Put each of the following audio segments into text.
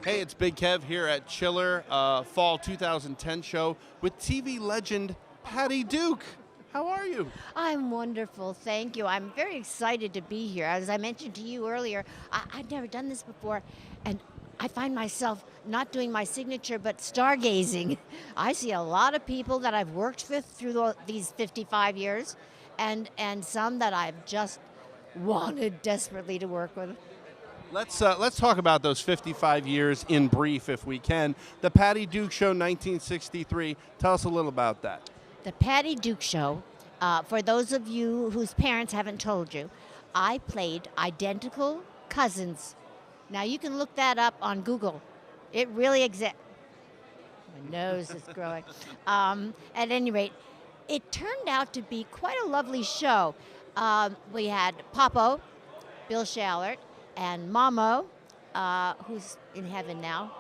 Hey, it's Big Kev here at Chiller Fall 2010 show with TV legend Patty Duke. How are you? I'm wonderful, thank you. I'm very excited to be here. As I mentioned to you earlier, I've never done this before, and I find myself not doing my signature, but stargazing. I see a lot of people that I've worked with through these 55 years, and some that I've just wanted desperately to work with. Let's talk about those 55 years in brief, if we can. The Patty Duke Show, 1963. Tell us a little about that. The Patty Duke Show, for those of you whose parents haven't told you, I played identical cousins. Now, you can look that up on Google. It really exists. My nose is growing. At any rate, it turned out to be quite a lovely show. We had Popo, Bill Shallert, and Mamo, who's in heaven now.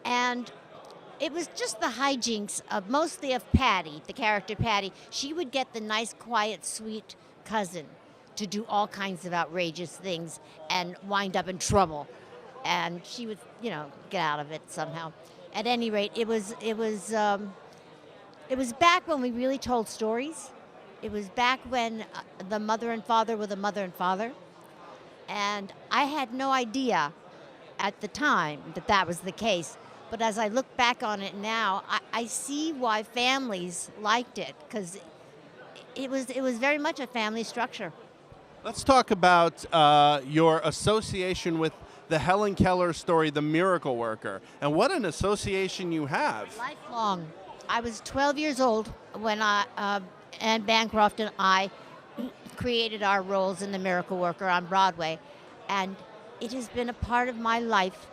And it was just the hijinks of mostly of Patty, the character Patty. She would get the nice, quiet, sweet cousin to do all kinds of outrageous things and wind up in trouble. And she would, get out of it somehow. At any rate, it was back when we really told stories. It was back when the mother and father were the mother and father. And I had no idea at the time that that was the case. But as I look back on it now, I see why families liked it, because it was very much a family structure. Let's talk about your association with the Helen Keller story, The Miracle Worker, and what an association you have. Lifelong. I was 12 years old when Anne Bancroft and I created our roles in The Miracle Worker on Broadway, and it has been a part of my life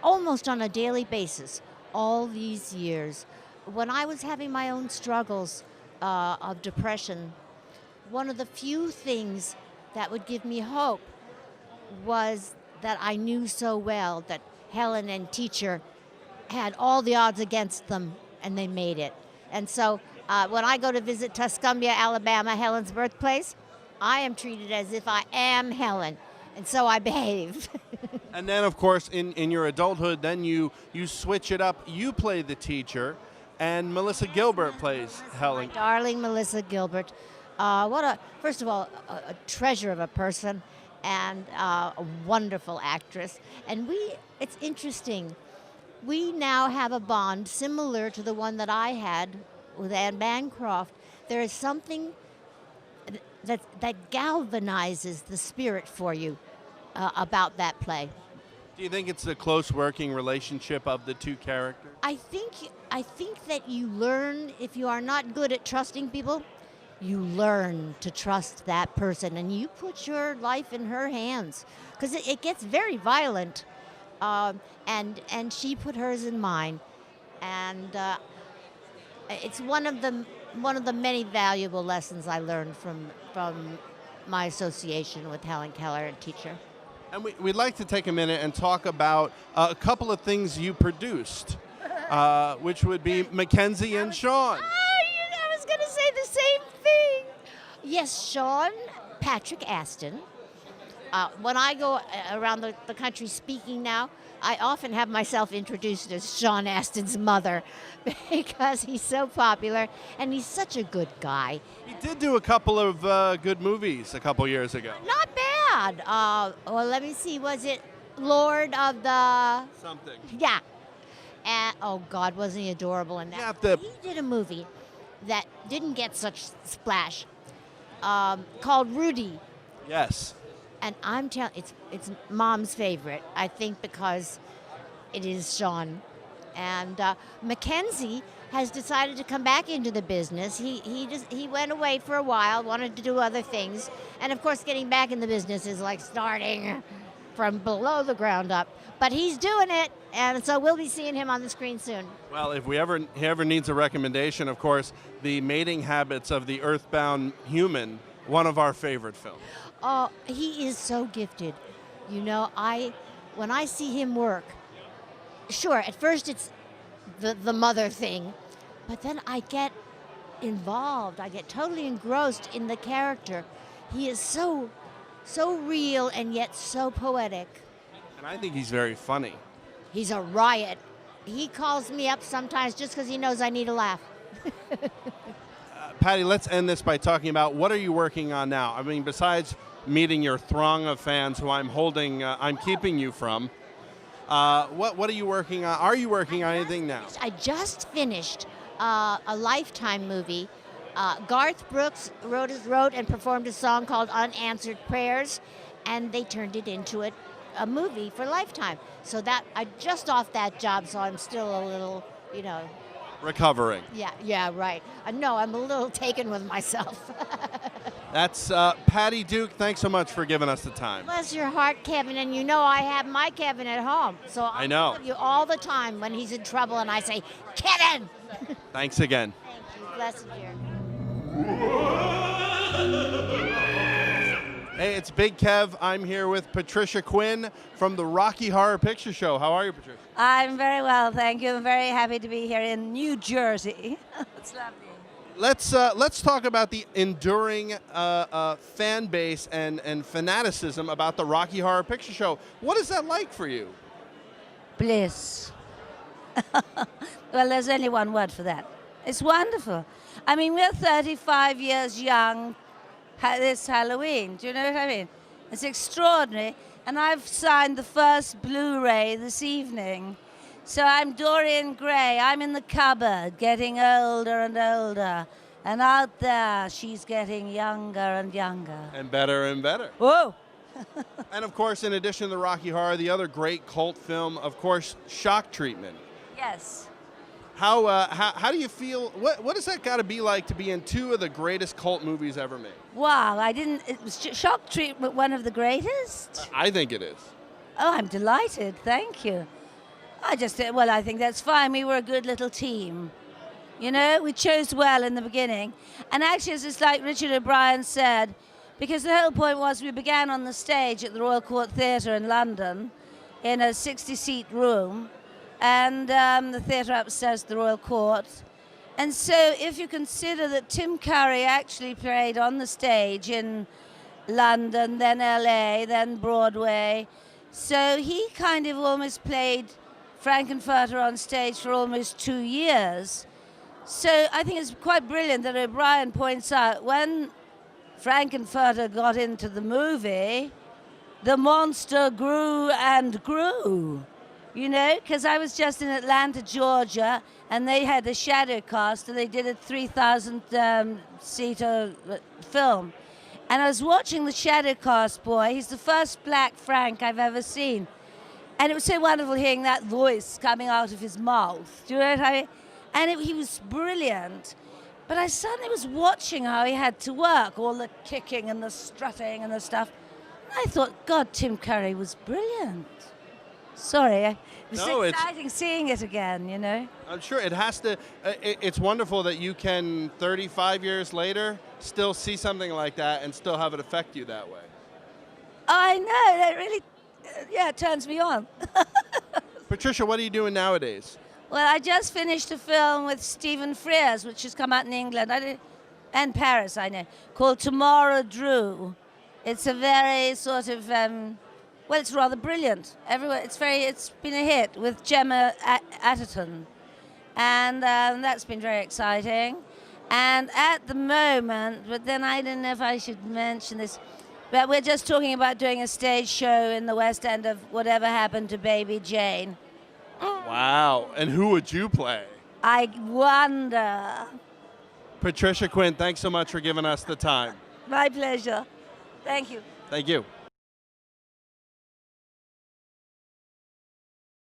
almost on a daily basis all these years. When I was having my own struggles of depression, one of the few things that would give me hope was that I knew so well that Helen and Teacher had all the odds against them, and they made it. And so when I go to visit Tuscumbia, Alabama, Helen's birthplace, I am treated as if I am Helen, and so I behave. And then, of course, in your adulthood, then you switch it up. You play the teacher, and Melissa Gilbert plays Helen. My darling Melissa Gilbert. First of all, a treasure of a person, and a wonderful actress. And it's interesting. We now have a bond similar to the one that I had with Anne Bancroft. There is something that galvanizes the spirit for you about that play. Do you think it's the close working relationship of the two characters? I think that you learn, if you are not good at trusting people, you learn to trust that person, and you put your life in her hands, because it gets very violent, and she put hers in mine, and it's one of the many valuable lessons I learned from my association with Helen Keller and Teacher. And we'd like to take a minute and talk about a couple of things you produced, which would be Mackenzie and Sean. I was going to say the same thing. Yes, Sean, Patrick Aston. When I go around the country speaking now, I often have myself introduced as Sean Astin's mother because he's so popular and he's such a good guy. He did do a couple of good movies a couple years ago. Not bad. Well, let me see. Was it Lord of the... Something. Yeah. And, oh, God, wasn't he adorable in that? He did a movie that didn't get such splash called Rudy. Yes. And I'm telling it's Mom's favorite, I think, because it is Sean. And Mackenzie has decided to come back into the business. He went away for a while, wanted to do other things, and of course, getting back in the business is like starting from below the ground up. But he's doing it, and so we'll be seeing him on the screen soon. Well, if he ever needs a recommendation, of course, The Mating Habits of the Earthbound Human, one of our favorite films. Oh, he is so gifted. When I see him work, sure, at first it's the mother thing, but then I get involved. I get totally engrossed in the character. He is so real and yet so poetic. And I think he's very funny. He's a riot. He calls me up sometimes just because he knows I need a laugh. Patty, let's end this by talking about what are you working on now? I mean, besides meeting your throng of fans who I'm keeping you from, what are you working on? Are you working on anything now? I just finished a Lifetime movie. Garth Brooks wrote and performed a song called Unanswered Prayers, and they turned it into a movie for Lifetime. So that I just off that job, so I'm still a little, Recovering. Yeah, right. No, I'm a little taken with myself. That's Patty Duke. Thanks so much for giving us the time. Bless your heart, Kevin, and I have my Kevin at home. So I know. Love you all the time when he's in trouble, and I say, Kevin! Thanks again. Thank you. Blessed dear. Hey, it's Big Kev. I'm here with Patricia Quinn from the Rocky Horror Picture Show. How are you, Patricia? I'm very well, thank you. I'm very happy to be here in New Jersey. It's lovely. Let's talk about the enduring fan base and fanaticism about the Rocky Horror Picture Show. What is that like for you? Bliss. Well, there's only one word for that. It's wonderful. I mean, we're 35 years young this Halloween. Do you know what I mean? It's extraordinary. And I've signed the first Blu-ray this evening. So I'm Dorian Gray. I'm in the cupboard, getting older and older. And out there, she's getting younger and younger. And better and better. Whoa! And of course, in addition to the Rocky Horror, the other great cult film, of course, Shock Treatment. Yes. How do you feel? What does that got to be like to be in two of the greatest cult movies ever made? Wow, it was Shock Treatment one of the greatest? I think it is. Oh, I'm delighted. Thank you. I think that's fine. We were a good little team. We chose well in the beginning. And actually, it's just like Richard O'Brien said, because the whole point was we began on the stage at the Royal Court Theatre in London in a 60-seat room, and the theatre upstairs at the Royal Court. And so if you consider that Tim Curry actually played on the stage in London, then LA, then Broadway, so he kind of almost played Frankenfurter on stage for almost 2 years. So I think it's quite brilliant that O'Brien points out when Frankenfurter got into the movie, the monster grew and grew. Because I was just in Atlanta, Georgia, and they had a shadow cast, and they did a 3,000-seater film. And I was watching the shadow cast boy. He's the first black Frank I've ever seen. And it was so wonderful hearing that voice coming out of his mouth. Do you know what I mean? And he was brilliant. But I suddenly was watching how he had to work, all the kicking and the strutting and the stuff. And I thought, God, Tim Curry was brilliant. Sorry, it was exciting seeing it again, I'm sure it has to. It's wonderful that you can, 35 years later, still see something like that and still have it affect you that way. I know, that really, it turns me on. Patricia, what are you doing nowadays? Well, I just finished a film with Stephen Frears, which has come out in England and Paris, I know, called Tomorrow Drew. It's a very sort of... it's rather brilliant. It's been a hit with Gemma Atherton, and that's been very exciting. And at the moment, but then I don't know if I should mention this, but we're just talking about doing a stage show in the West End of Whatever Happened to Baby Jane. Wow! And who would you play? I wonder. Patricia Quinn, thanks so much for giving us the time. My pleasure. Thank you. Thank you.